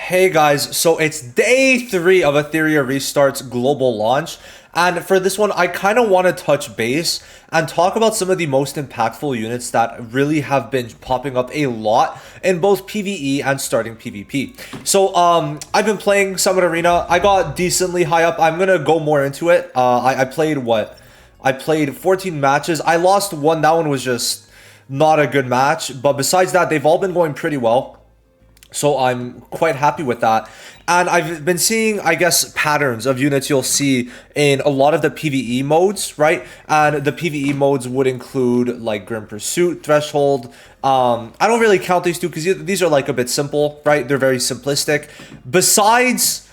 Hey guys, so it's day 3 of Etheria Restart's global launch, and for this one I kind of want to touch base and talk about some of the most impactful units that really have been popping up a lot in both PvE and starting PvP. So I've been playing Summit Arena. I got decently high up. I'm gonna go more into it. I played I played 14 matches. I lost one. That one was just not a good match, but besides that, they've all been going pretty well. So I'm quite happy with that. And I've been seeing, I guess, patterns of units you'll see in a lot of the PvE modes, right? And the PvE modes would include like Grim Pursuit, Threshold. I don't really count these two because these are like a bit simple, right? They're very simplistic. Besides,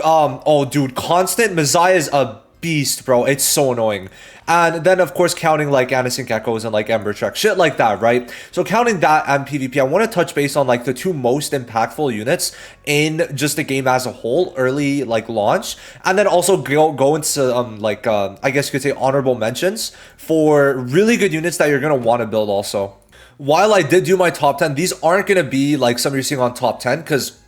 oh dude, Constant Messiah is a beast, bro. It's so annoying. And then of course counting like Anasync Echoes and like Ember Trek, shit like that, right? So counting that and PvP, I want to touch base on like the two most impactful units in just the game as a whole, early like launch, and then also go into I guess you could say honorable mentions for really good units that you're gonna want to build also. While I did do my top 10, these aren't gonna be like some you're seeing on top 10 because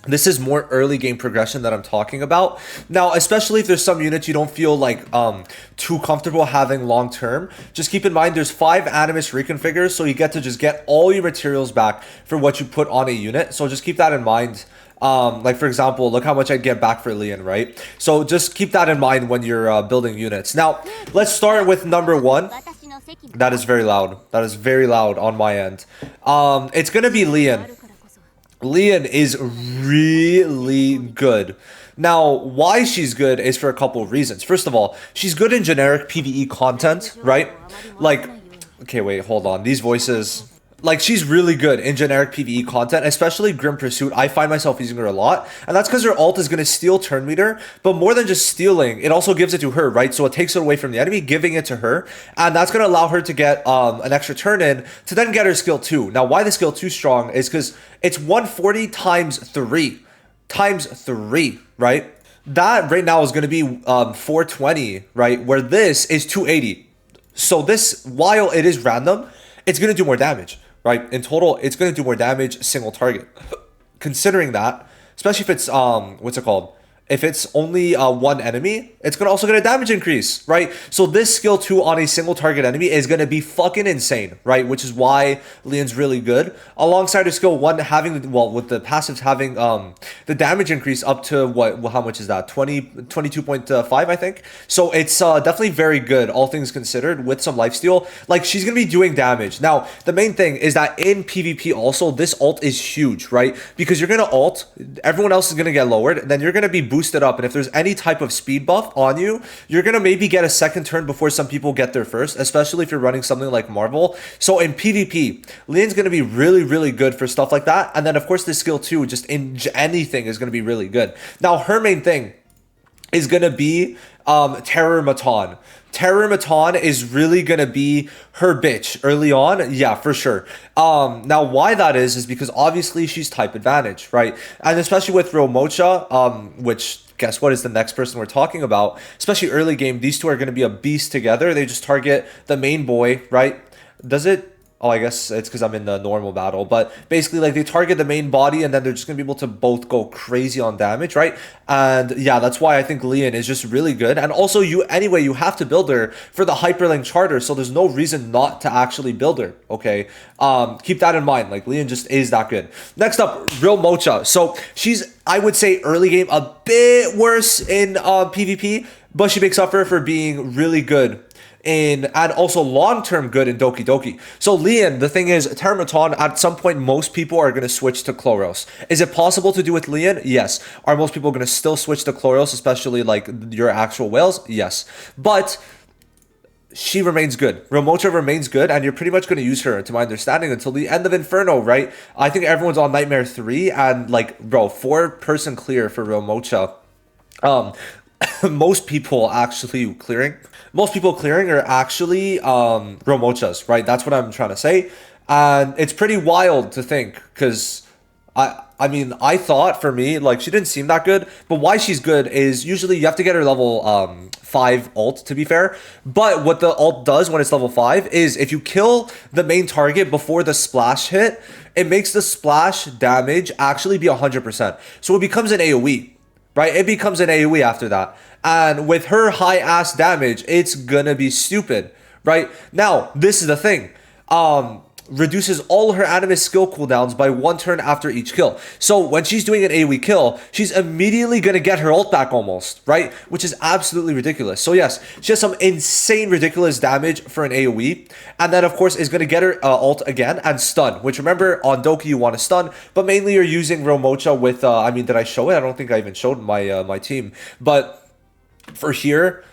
this is more early game progression that I'm talking about. Now, especially if there's some units you don't feel like too comfortable having long term, just keep in mind there's 5 Animus reconfigures, so you get to just get all your materials back for what you put on a unit. So just keep that in mind. Like for example, look how much I'd get back for Leon, right? So just keep that in mind when you're building units. Now, let's start with number 1. That is very loud. That is very loud on my end. It's gonna be Leon. Leon is really good. Now, why she's good is for a couple of reasons. First of all, she's good in generic PvE content, right? Like, okay, wait, hold on. These voices... Like, she's really good in generic PvE content, especially Grim Pursuit. I find myself using her a lot, and that's because her ult is going to steal turn meter, but more than just stealing, it also gives it to her, right? So it takes it away from the enemy, giving it to her, and that's going to allow her to get an extra turn in to then get her skill 2. Now, why the skill 2 strong is because it's 140 times 3. Times 3, right? That right now is going to be 420, right? Where this is 280. So this, while it is random, it's going to do more damage. Right, in total, it's going to do more damage single target. Considering that, especially if it's, what's it called? If it's only one enemy, it's going to also get a damage increase, right? So this skill 2 on a single target enemy is going to be fucking insane, right? Which is why Leon's really good. Alongside her skill 1 having, well, with the passives having the damage increase up to, what? Well, how much is that? 22.5, I think. So it's definitely very good, all things considered, with some lifesteal. Like, she's going to be doing damage. Now, the main thing is that in PvP also, this ult is huge, right? Because you're going to ult, everyone else is going to get lowered, then you're going to be boosted up, and if there's any type of speed buff on you, you're gonna maybe get a second turn before some people get there first, especially if you're running something like Marvel. So in PvP, Leon's gonna be really good for stuff like that, and then of course the skill 2 just in anything is gonna be really good. Now her main thing is gonna be Terror Maton. Terror Maton is really gonna be her bitch early on, yeah, for sure. Now why that is because obviously she's type advantage, right? And especially with Rilmocha, which guess what is the next person we're talking about, especially early game, these two are gonna be a beast together. They just target the main boy, right? Does it? Oh, I guess it's because I'm in the normal battle, but basically like they target the main body and then they're just going to be able to both go crazy on damage, right? And yeah, that's why I think Leon is just really good. And also you have to build her for the hyperlink charter, so there's no reason not to actually build her, okay? Keep that in mind, like Leon just is that good. Next up, Rilmocha. So she's, I would say early game a bit worse in PvP, but she makes up for being really good and also long-term good in Doki Doki. So Leon, the thing is, Terror Maton, at some point, most people are going to switch to Chloros. Is it possible to do with Leon? Yes. Are most people going to still switch to Chloros, especially like your actual whales? Yes. But she remains good. Rilmocha remains good, and you're pretty much going to use her, to my understanding, until the end of Inferno, right? I think everyone's on Nightmare 3, and like, bro, 4-person clear for Rilmocha. Most people clearing are actually Rilmochas, right? That's what I'm trying to say. And it's pretty wild to think, because I mean, I thought for me, like, she didn't seem that good, but why she's good is usually you have to get her level 5 ult, to be fair. But what the ult does when it's level 5 is if you kill the main target before the splash hit, it makes the splash damage actually be 100%. So it becomes an AoE, right? It becomes an AoE after that. And with her high ass damage, it's gonna be stupid, right? Now, this is the thing. Reduces all her Animus skill cooldowns by 1 turn after each kill. So when she's doing an AoE kill, she's immediately going to get her ult back almost, right? Which is absolutely ridiculous. So yes, she has some insane, ridiculous damage for an AoE. And then, of course, is going to get her ult again and stun, which remember, on Doki you want to stun, but mainly you're using Rilmocha with, I mean, did I show it? I don't think I even showed my, my team. But for here,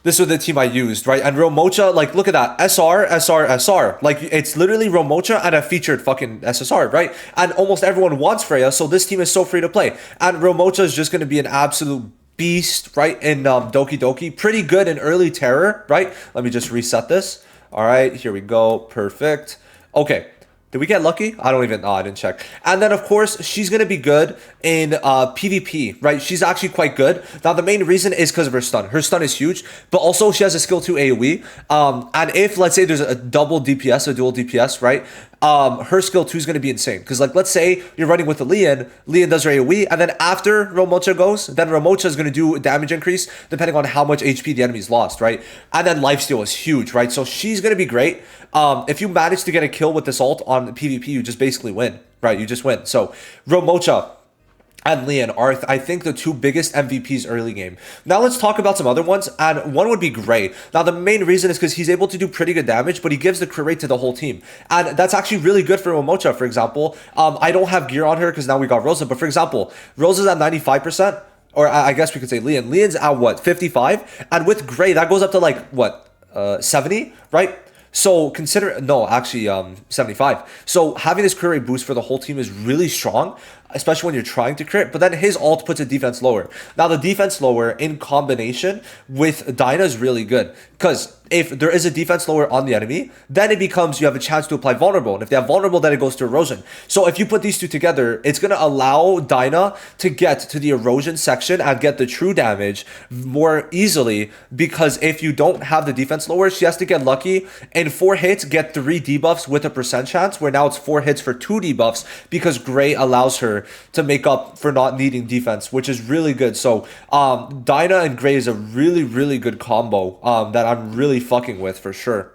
this was the team I used, right? And Rilmocha, like, look at that. SR, SR, SR. Like, it's literally Rilmocha and a featured fucking SSR, right? And almost everyone wants Freya, so this team is so free to play. And Rilmocha is just going to be an absolute beast, right? In Doki Doki. Pretty good in early terror, right? Let me just reset this. All right, here we go. Perfect. Okay. Did we get lucky? I don't even know. I didn't check. And then, of course, she's going to be good in PvP, right? She's actually quite good. Now, the main reason is because of her stun. Her stun is huge, but also she has a skill 2 AoE. And if, let's say, there's a double DPS, a dual DPS, right? Her skill 2 is going to be insane. Because, like, let's say you're running with a Leon does her AoE, and then after Rilmocha goes, then Rilmocha is going to do damage increase depending on how much HP the enemy's lost, right? And then lifesteal is huge, right? So she's going to be great. If you manage to get a kill with this ult on PvP, you just basically win, right? You just win. So Rilmocha and Leon are, I think, the 2 biggest MVPs early game. Now let's talk about some other ones, and one would be Gray. Now the main reason is because he's able to do pretty good damage, but he gives the crit rate to the whole team, and that's actually really good for Rilmocha. For example, I don't have gear on her because now we got Rosa, but for example, Rosa's at 95%, or I guess we could say Leon's at what, 55, and with Gray that goes up to like what, 70, right? So consider, no, actually 75. So having this crit rate boost for the whole team is really strong, especially when you're trying to crit. But then his ult puts a defense lower. Now the defense lower in combination with Dyna is really good, because if there is a defense lower on the enemy, then it becomes you have a chance to apply vulnerable. And if they have vulnerable, then it goes to erosion. So if you put these two together, it's going to allow Dyna to get to the erosion section and get the true damage more easily, because if you don't have the defense lower, she has to get lucky and 4 hits, get 3 debuffs with a percent chance, where now it's 4 hits for 2 debuffs because Gray allows her to make up for not needing defense, which is really good. So Dyna and Gray is a really, really good combo that I'm really fucking with for sure.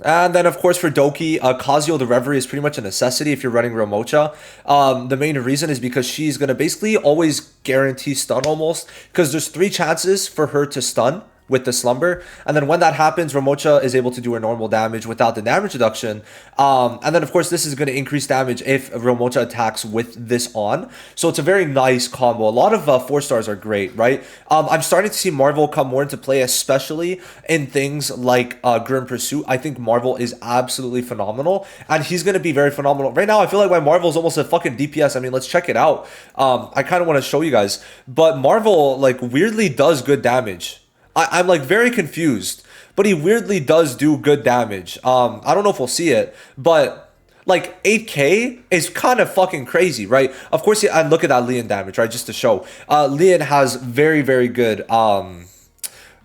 And then, of course, for Doki, Kazuo the Reverie is pretty much a necessity if you're running Rilmocha. The main reason is because she's going to basically always guarantee stun almost, because there's 3 chances for her to stun with the slumber, and then when that happens, Rilmocha is able to do her normal damage without the damage reduction, and then of course this is going to increase damage if Rilmocha attacks with this on. So it's a very nice combo. A lot of 4-stars are great, right? I'm starting to see Marvel come more into play, especially in things like Grim Pursuit. I think Marvel is absolutely phenomenal, and he's going to be very phenomenal. Right now I feel like my Marvel is almost a fucking DPS. I mean, let's check it out. I kind of want to show you guys, but Marvel like weirdly does good damage. I'm like very confused, but he weirdly does do good damage. I don't know if we'll see it, but like 8k is kind of fucking crazy, right? Of course, and look at that Leon damage, right? Just to show, Leon has very, very good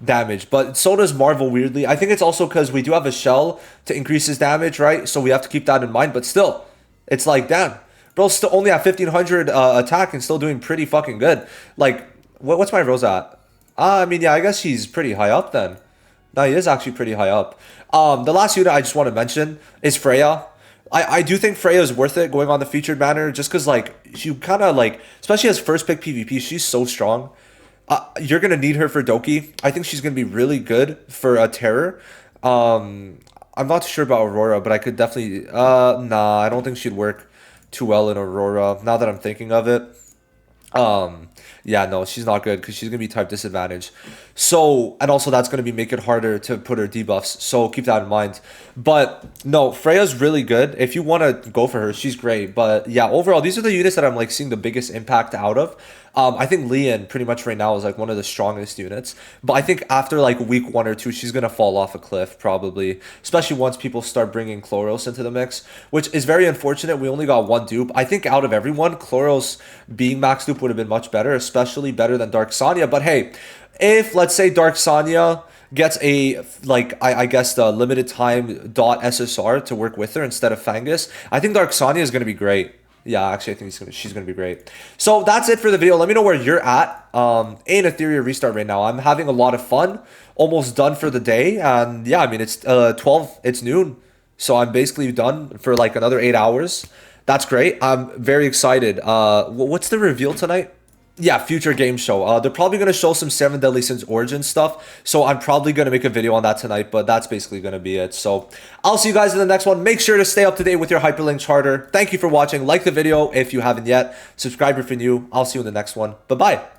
damage, but so does Marvel weirdly. I think it's also because we do have a shell to increase his damage, right? So we have to keep that in mind, but still, it's like, damn, bro's still only at 1500 attack and still doing pretty fucking good. Like, what's my Rose at? I mean, yeah, I guess he's pretty high up then. No, he is actually pretty high up. The last unit I just want to mention is Freya. I do think Freya is worth it going on the featured banner, just because, like, you kind of, like, especially as first pick PvP, she's so strong. You're going to need her for Doki. I think she's going to be really good for Terror. I'm not too sure about Aurora, but I could definitely... nah, I don't think she'd work too well in Aurora, now that I'm thinking of it. Yeah, no, she's not good because she's gonna be type disadvantage. So, and also that's gonna be make it harder to put her debuffs. So keep that in mind. But no, Freya's really good. If you want to go for her, she's great. But yeah, overall, these are the units that I'm like seeing the biggest impact out of. I think Lian pretty much right now is like one of the strongest units. But I think after like week 1 or 2, she's gonna fall off a cliff probably, especially once people start bringing Chloros into the mix, which is very unfortunate. We only got one dupe. I think out of everyone, Chloros being max dupe would have been much better, especially better than Dark Sonya. But hey, if let's say Dark Sonya gets a like I guess the limited time dot SSR to work with her instead of Fangus, I think Dark Sonya is gonna be great. Yeah, actually, I think she's gonna be great. So that's it for the video. Let me know where you're at in Etheria Restart right now. I'm having a lot of fun. Almost done for the day, and yeah, I mean it's 12. It's noon, so I'm basically done for like another 8 hours. That's great. I'm very excited. What's the reveal tonight? Yeah, future game show. They're probably going to show some Seven Deadly Sins origin stuff. So I'm probably going to make a video on that tonight, but that's basically going to be it. So I'll see you guys in the next one. Make sure to stay up to date with your hyperlink charter. Thank you for watching. Like the video if you haven't yet. Subscribe if you're new. I'll see you in the next one. Bye-bye.